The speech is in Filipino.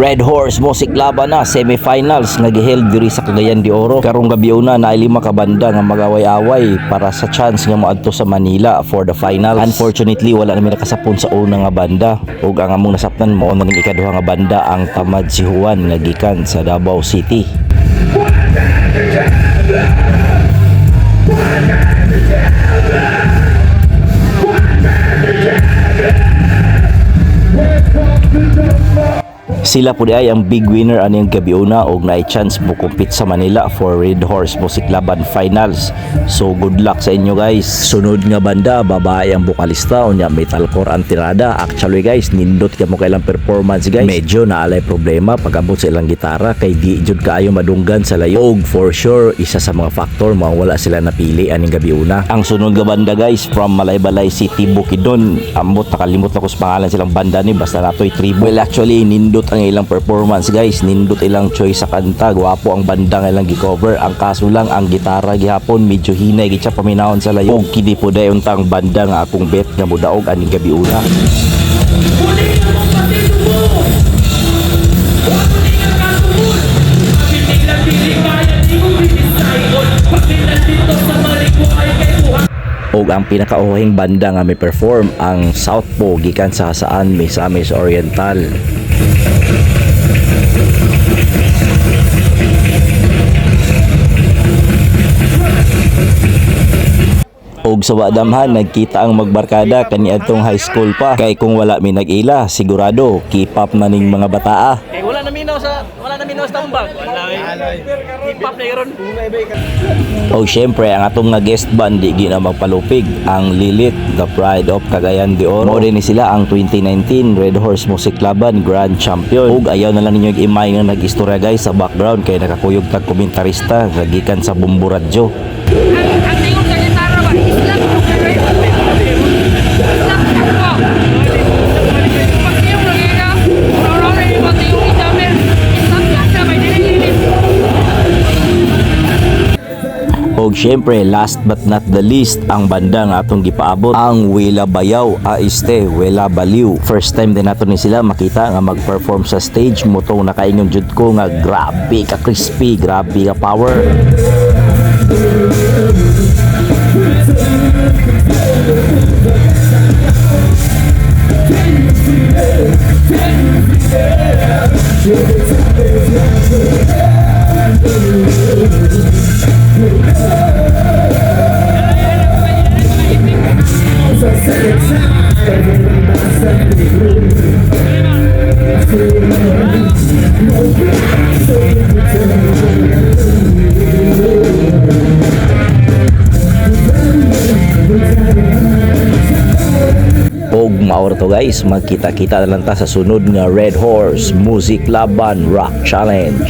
Red Horse Music Laban na semifinals nga giheld diri sa Cagayan de Oro. Karong gabi una na 5 ka banda nga magaway-away para sa chance nga moadto sa Manila for the finals. Unfortunately wala na mi nakasapon sa una nga banda ug ang among nasaptan mao na ning ikaduha nga banda ang Tamad si Juan nga gikan sa Davao City. Sila po ay ang big winner aniyang gabi una og naay chance mo compete sa Manila for Red Horse Music Laban Finals. So good luck sa inyo guys. Sunod nga banda, babae ang bokalista unya metalcore ang tirada. Actually guys, nindot ka mo kailang performance guys. Medyo naalay problema pag-abot sa ilang gitara kay di jud kaayo madunggan sa layo. Og for sure isa sa mga factor mawala sila napili aning gabi una. Ang sunod nga banda guys from Malaybalay City, Bukidnon. Ambot nakalimot na ko sa pangalan silang banda ni basta natoy tribo. Well actually nindot ang ilang performance guys, nindot ilang choice sa kanta, gwapo ang banda nga ilang gi-cover. Ang kaso lang ang gitara gihapon medyo hinay gid siya paminahon sa layo. Og kini po dayon tang banda nga akong bet nga modaog aning gabi una. Og ang pinakauhing banda nga may perform ang Southpaw gikan sa Hasaan, Misamis Oriental. Og sa wadamhan nagkita ang magbarkada kaniadtong high school pa kay kung wala mi nag-ila sigurado keep up na ning mga bataa. Eh wala na minaw sa tambag. Keep up na yun. Og syempre ang atong nga guest band di gina magpalupig ang Lilith, the pride of Cagayan de Oro. Mo din ni sila ang 2019 Red Horse Music Laban Grand Champion. Og ayaw na lang ninyo imay nga nag-istorya guys sa background kay nakakuyog tag komentarista nga gikan sa Bumbu Radyo. Ang tingog sa gitara ba? Islam ko kayo. Islam ko. Pagkiyong lagi ka. Orang na yung tingog itamin. Islam ka ba? Dili. Og syempre last but not the least ang banda nga atong gipaabot ang Wela Bayaw Aiste Wela Baliw. First time din nato ni sila makita nga mag-perform sa stage mo tong nakaingon jud ko nga grabe ka crispy, grabe ka power. Og maor to guys, magkita-kita na lang ta sa sunod nga Red Horse Music Laban Rock Challenge.